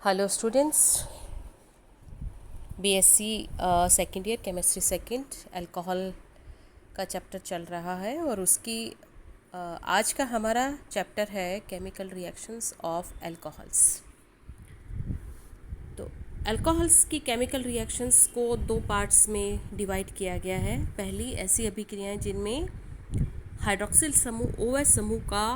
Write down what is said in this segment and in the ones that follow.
Hello students, BSc second year chemistry second alcohol का chapter चल रहा है और उसकी आज का हमारा चैप्टर है केमिकल रिएक्शंस ऑफ अल्कोहल्स। तो अल्कोहल्स की केमिकल रिएक्शंस को दो पार्ट्स में डिवाइड किया गया है। पहली ऐसी अभिक्रियाएं जिनमें हाइड्रोक्सिल समूह OH समूह का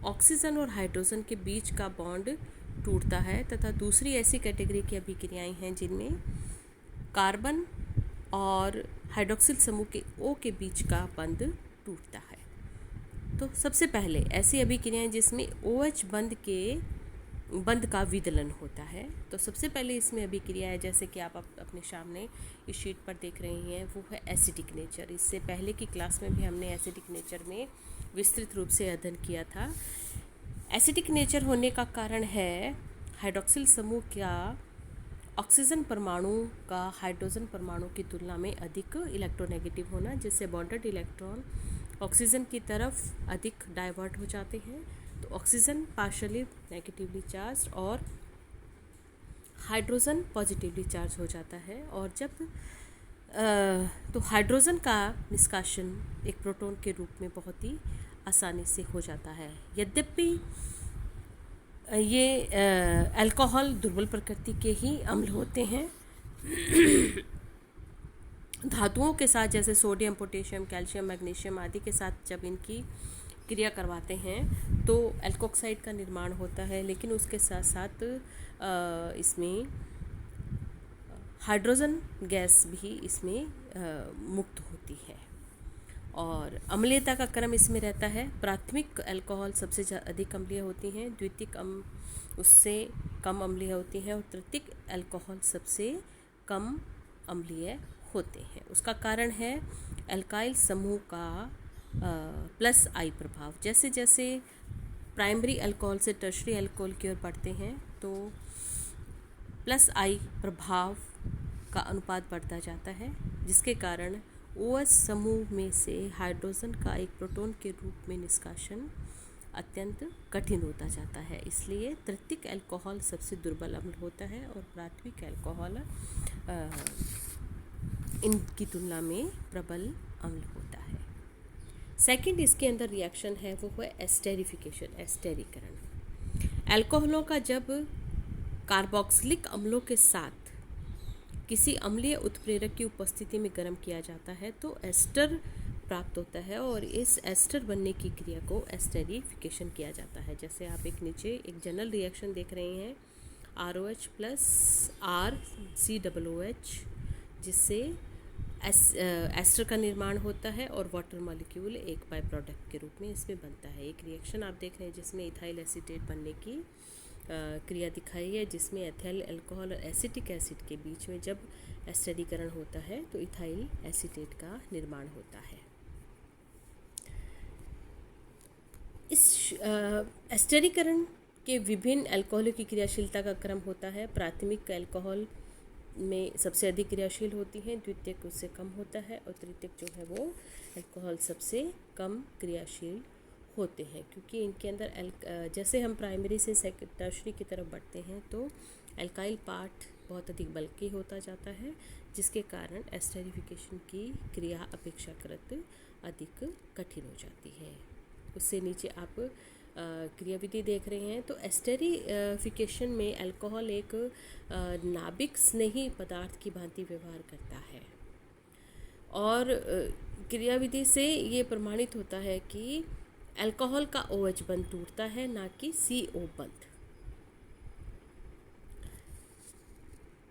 ऑक्सीजन और हाइड्रोजन के बीच का बॉन्ड टूटता है, तथा दूसरी ऐसी कैटेगरी की अभिक्रियाएं हैं जिनमें कार्बन और हाइड्रोक्सिल समूह के O के बीच का बंध टूटता है। तो सबसे पहले ऐसी अभिक्रियाएं जिसमें OH बंध का विदलन होता है। तो सबसे पहले इसमें अभिक्रिया है, जैसे कि आप अपने सामने इस शीट पर देख रहे हैं, वो है एसिडिक नेचर। इससे पहले की क्लास में भी हमने एसिडिक नेचर में विस्तृत रूप से अध्ययन किया था। एसिडिक नेचर होने का कारण है हाइड्रोक्सिल समूह का ऑक्सीजन परमाणु का हाइड्रोजन परमाणु की तुलना में अधिक इलेक्ट्रोनेगेटिव होना, जिससे बॉन्डेड इलेक्ट्रॉन ऑक्सीजन की तरफ अधिक डाइवर्ट हो जाते हैं। तो ऑक्सीजन पार्शियली नेगेटिवली चार्ज और हाइड्रोजन पॉजिटिवली चार्ज हो जाता है। और जब तो हाइड्रोजन का निष्कासन एक प्रोटॉन के रूप में बहुत ही आसानी से हो जाता है। यद्यपि ये अल्कोहल दुर्बल प्रकृति के ही अम्ल होते हैं। धातुओं के साथ जैसे सोडियम, पोटेशियम, कैल्शियम, मैग्नीशियम आदि के साथ जब इनकी क्रिया करवाते हैं तो एल्कोक्साइड का निर्माण होता है, लेकिन उसके साथ साथ इसमें हाइड्रोजन गैस भी इसमें मुक्त होती है। और अम्लीयता का क्रम इसमें रहता है। प्राथमिक अल्कोहल सबसे अधिक अम्लीय होती हैं, द्वितीयक उससे कम अम्लीय होती हैं और तृतीयक अल्कोहल सबसे कम अम्लीय होते हैं। उसका कारण है अल्काइल समूह का प्लस आई प्रभाव। जैसे जैसे प्राइमरी अल्कोहल से टर्शरी अल्कोहल की ओर बढ़ते हैं तो प्लस आई प्रभाव का अनुपात बढ़ता जाता है, जिसके कारण OH समूह में से हाइड्रोजन का एक प्रोटॉन के रूप में निष्कासन अत्यंत कठिन होता जाता है। इसलिए तृतीयक अल्कोहल सबसे दुर्बल अम्ल होता है और प्राथमिक अल्कोहल इनकी तुलना में प्रबल अम्ल होता है। सेकंड इसके अंदर रिएक्शन है वो है एस्टेरिफिकेशन, एस्टेरीकरण। अल्कोहलों का जब कार्बोक्सिलिक अम्लों के साथ किसी अम्लीय उत्प्रेरक की उपस्थिति में गर्म किया जाता है तो एस्टर प्राप्त होता है और इस एस्टर बनने की क्रिया को एस्टेरिफिकेशन किया जाता है। जैसे आप एक नीचे एक जनरल रिएक्शन देख रहे हैं, ROH प्लस RCOOH, जिससे एस्टर का निर्माण होता है और वाटर मॉलिक्यूल एक बाय प्रोडक्ट के रूप में इसमें बनता है। एक रिएक्शन आप देख रहे हैं जिसमें इथाइल एसीटेट बनने की क्रिया दिखाई है, जिसमें एथिल अल्कोहल और एसिटिक एसिड के बीच में जब एस्टरीकरण होता है तो इथाइल एसीटेट का निर्माण होता है। इस एस्टरीकरण के विभिन्न अल्कोहलों की क्रियाशीलता का क्रम होता है। प्राथमिक अल्कोहल में सबसे अधिक क्रियाशील होती हैं, द्वितीयक उससे कम होता है और तृतीयक जो है वो अल्कोहल सबसे कम क्रियाशील होते हैं, क्योंकि इनके अंदर जैसे हम प्राइमरी से टर्शरी की तरफ बढ़ते हैं तो अल्काइल पार्ट बहुत अधिक बल्कि होता जाता है, जिसके कारण एस्टेरिफिकेशन की क्रिया अपेक्षाकृत अधिक कठिन हो जाती है। उससे नीचे आप क्रियाविधि देख रहे हैं। तो एस्टेरिफिकेशन में अल्कोहल एक नाभिक स्नेही पदार्थ की भांति व्यवहार करता है और क्रियाविधि से ये प्रमाणित होता है कि अल्कोहल का OH बंध टूटता है, ना कि CO बंध।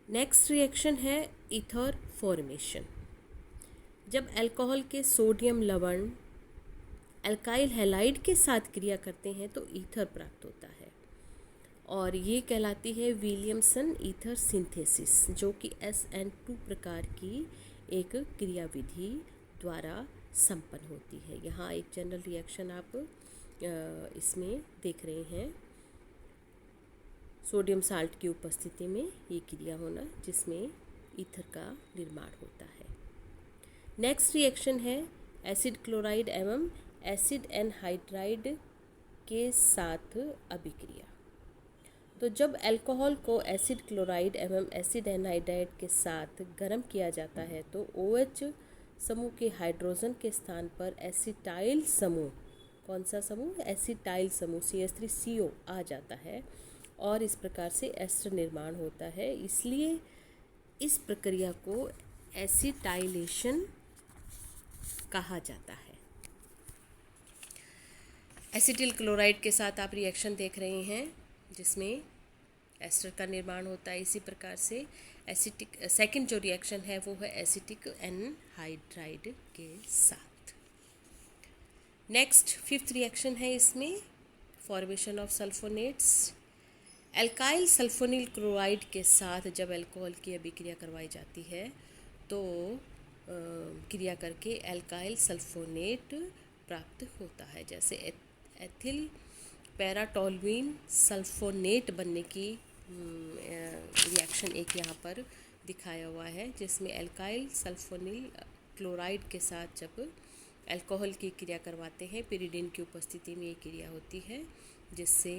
नेक्स्ट रिएक्शन है ईथर फॉर्मेशन। जब अल्कोहल के सोडियम लवण अल्काइल हैलाइड के साथ क्रिया करते हैं तो ईथर प्राप्त होता है और ये कहलाती है विलियमसन ईथर सिंथेसिस, जो कि SN2 प्रकार की एक क्रियाविधि द्वारा संपन्न होती है। यहाँ एक जनरल रिएक्शन आप इसमें देख रहे हैं, सोडियम साल्ट की उपस्थिति में ये क्रिया होना, जिसमें ईथर का निर्माण होता है। नेक्स्ट रिएक्शन है एसिड क्लोराइड एवं एसिड एनहाइड्राइड के साथ अभिक्रिया। तो जब अल्कोहल को एसिड क्लोराइड एवं एसिड एनहाइड्राइड के साथ गर्म किया जाता है तो OH समूह के हाइड्रोजन के स्थान पर एसिटाइल समूह, कौन सा समूह, एसिटाइल समूह CH3CO आ जाता है और इस प्रकार से एस्टर निर्माण होता है। इसलिए इस प्रक्रिया को एसिटाइलेशन कहा जाता है। एसिटिल क्लोराइड के साथ आप रिएक्शन देख रहे हैं जिसमें एस्टर का निर्माण होता है। इसी प्रकार से एसिटिक सेकंड जो रिएक्शन है वो है एसिटिक एनहाइड्राइड के साथ। नेक्स्ट फिफ्थ रिएक्शन है इसमें formation of sulphonates. Alkyl sulphonyl chloride के साथ जब अल्कोहल की अभिक्रिया करवाई जाती है तो क्रिया करके एल्काइल सल्फोनेट प्राप्त होता है। जैसे एथिल पैराटोल्यूइन सल्फोनेट बनने की रिएक्शन एक यहाँ पर दिखाया हुआ है, जिसमें एल्काइल सल्फोनिल क्लोराइड के साथ जब अल्कोहल की क्रिया करवाते हैं पिरिडिन की उपस्थिति में ये क्रिया होती है जिससे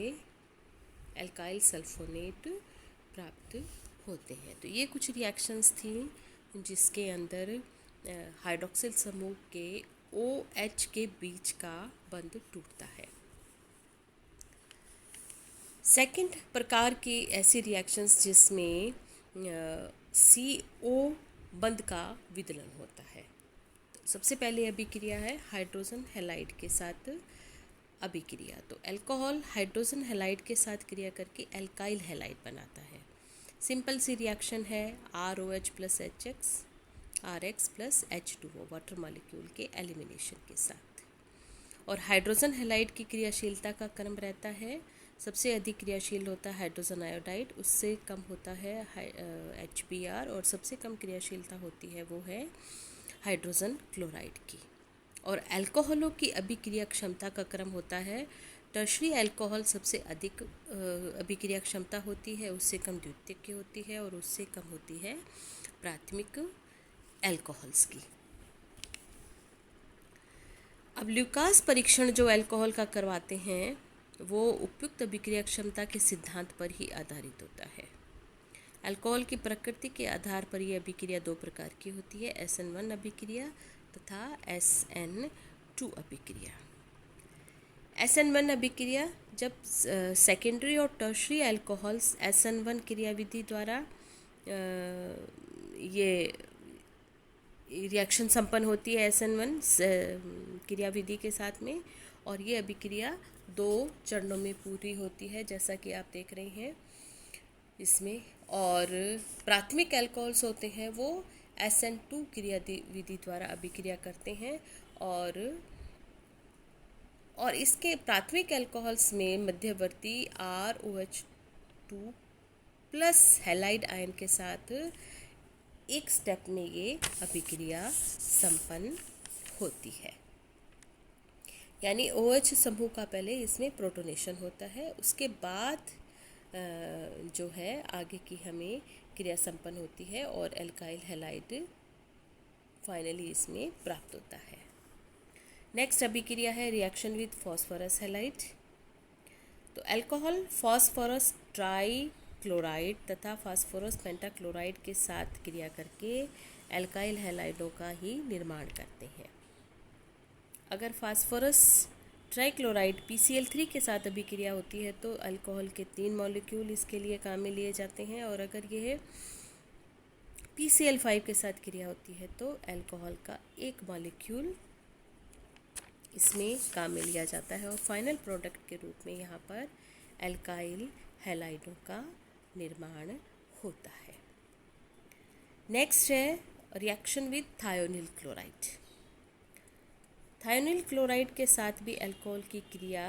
एल्काइल सल्फोनेट प्राप्त होते हैं। तो ये कुछ रिएक्शंस थी जिसके अंदर हाइड्रोक्सिल समूह के OH के बीच का बंध टूटता है। सेकंड प्रकार की ऐसी रिएक्शंस जिसमें CO बंध का विदलन होता है। तो सबसे पहले अभिक्रिया है हाइड्रोजन हैलाइड के साथ अभिक्रिया। तो अल्कोहल हाइड्रोजन हैलाइड के साथ क्रिया करके एल्काइल हैलाइड बनाता है। सिंपल सी रिएक्शन है ROH plus HX RX plus H2O water molecule के एलिमिनेशन के साथ। और हाइड्रोजन हैलाइड की क्रियाशीलता का क्रम रहता है, सबसे अधिक क्रियाशील होता है हाइड्रोजन आयोडाइड, उससे कम होता है HBr और सबसे कम क्रियाशीलता होती है वो है हाइड्रोजन क्लोराइड की। और अल्कोहलों की अभिक्रिया क्षमता का क्रम होता है टर्शरी अल्कोहल सबसे अधिक अभिक्रिया क्षमता होती है, उससे कम द्वितीयक की होती है और उससे कम होती है प्राथमिक अल्कोहल्स की। अब ल्यूकास परीक्षण जो अल्कोहल का करवाते हैं वो उपयुक्त अभिक्रिया क्षमता के सिद्धांत पर ही आधारित होता है। अल्कोहल की प्रकृति के आधार पर यह अभिक्रिया दो प्रकार की होती है, SN1 अभिक्रिया तथा SN2 अभिक्रिया। SN1 अभिक्रिया जब सेकेंडरी और टर्शरी अल्कोहल्स SN1 क्रियाविधि द्वारा ये रिएक्शन संपन्न होती है SN1 क्रियाविधि के साथ में, और ये अभिक्रिया दो चरणों में पूरी होती है जैसा कि आप देख रहे हैं इसमें। और प्राथमिक अल्कोहल्स होते हैं वो SN2 क्रियाविधि द्वारा अभिक्रिया करते हैं और इसके प्राथमिक अल्कोहल्स में मध्यवर्ती ROH2 प्लस हैलाइड आयन के साथ एक स्टेप में ये अभिक्रिया संपन्न होती है। यानी OH समूह का पहले इसमें प्रोटोनेशन होता है, उसके बाद जो है आगे की हमें क्रिया संपन्न होती है और एल्काइल हैलाइड फाइनली इसमें प्राप्त होता है। नेक्स्ट अभिक्रिया है रिएक्शन विद फॉस्फोरस हैलाइड। तो अल्कोहल फॉस्फोरस ट्राई क्लोराइड तथा फास्फोरस पेंटाक्लोराइड के साथ क्रिया करके एल्काइल हैलाइडों का ही निर्माण करते हैं। अगर फास्फोरस ट्राइक्लोराइड PCl3 के साथ अभिक्रिया होती है तो अल्कोहल के 3 मॉलिक्यूल इसके लिए काम में लिए जाते हैं, और अगर यह PCl5 के साथ क्रिया होती है तो अल्कोहल का 1 मॉलिक्यूल इसमें काम में लिया जाता है और फाइनल प्रोडक्ट के रूप में यहाँ पर एल्काइल हैलाइडों का निर्माण होता है। नेक्स्ट है reaction with thionyl chloride. Thionyl chloride के साथ भी अल्कोहल की क्रिया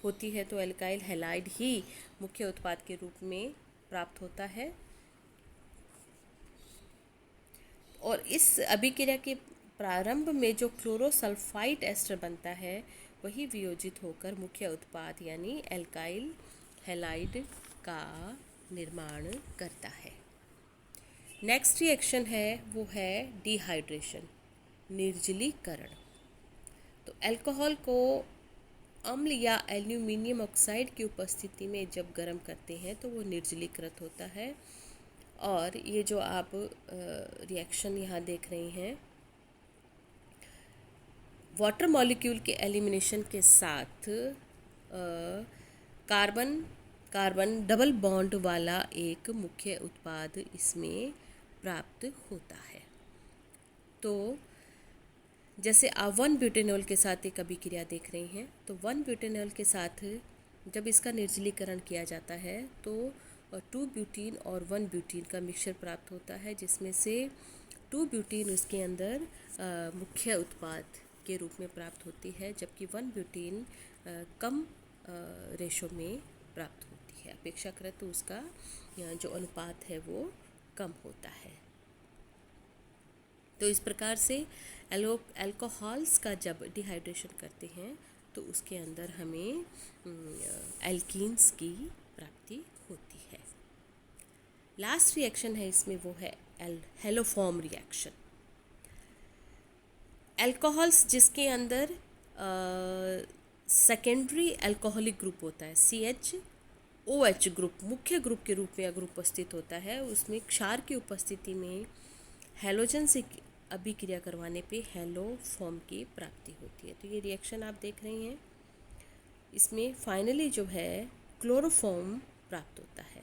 होती है तो एल्काइल हैलाइड ही मुख्य उत्पाद के रूप में प्राप्त होता है, और इस अभिक्रिया के प्रारंभ में जो क्लोरोसल्फाइड एस्टर बनता है वही वियोजित होकर मुख्य उत्पाद यानी एल्काइल हैलाइड का निर्माण करता है। नेक्स्ट रिएक्शन है वो है डिहाइड्रेशन, निर्जलीकरण। तो अल्कोहल को अम्ल या एल्यूमिनियम ऑक्साइड की उपस्थिति में जब गर्म करते हैं तो वो निर्जलीकृत होता है। और ये जो आप रिएक्शन यहाँ देख रही हैं, वाटर मॉलिक्यूल के एलिमिनेशन के साथ कार्बन कार्बन डबल बॉन्ड वाला एक मुख्य उत्पाद इसमें प्राप्त होता है। तो जैसे आप 1 ब्यूटेनॉल के साथ एक अभिक्रिया देख रही हैं, तो 1 ब्यूटेनॉल के साथ जब इसका निर्जलीकरण किया जाता है तो 2 ब्यूटीन और 1 ब्यूटीन का मिक्सचर प्राप्त होता है, जिसमें से 2 ब्यूटीन उसके अंदर मुख्य उत्पाद के रूप में प्राप्त होती है, जबकि 1 ब्यूटीन कम रेशो में प्राप्त होती है। अपेक्षाकृत उसका जो अनुपात है वो कम होता है। तो इस प्रकार से अल्कोहल्स का जब डिहाइड्रेशन करते हैं तो उसके अंदर हमें एल्कीन्स की प्राप्ति होती है। लास्ट रिएक्शन है इसमें, वो है हेलोफॉर्म रिएक्शन। अल्कोहल्स जिसके अंदर सेकेंडरी अल्कोहलिक ग्रुप होता है, CHOH ग्रुप मुख्य ग्रुप के रूप में अगर उपस्थित होता है, उसमें क्षार की उपस्थिति में हैलोजन से अभिक्रिया करवाने पे हेलोफॉर्म की प्राप्ति होती है। तो ये रिएक्शन आप देख रही हैं, इसमें फाइनली जो है क्लोरोफॉर्म प्राप्त होता है।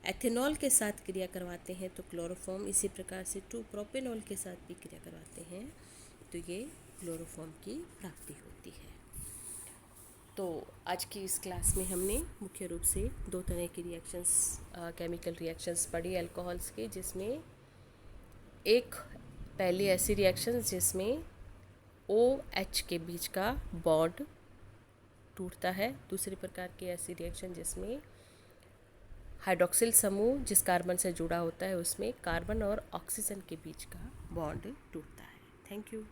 एथेनॉल के साथ क्रिया करवाते हैं तो क्लोरोफॉर्म, इसी प्रकार से 2 प्रोपेनॉल के साथ भी क्रिया करवाते हैं तो ये क्लोरोफॉर्म की प्राप्ति होती है। तो आज की इस क्लास में हमने मुख्य रूप से 2 तरह की रिएक्शंस, केमिकल रिएक्शंस पढ़ी अल्कोहल्स के, जिसमें एक पहली ऐसी रिएक्शन जिसमें OH के बीच का बॉन्ड टूटता है। दूसरी प्रकार की ऐसी रिएक्शन जिसमें हाइड्रोक्सिल समूह जिस कार्बन से जुड़ा होता है उसमें कार्बन और ऑक्सीजन के बीच का बॉन्ड टूटता है। Thank you.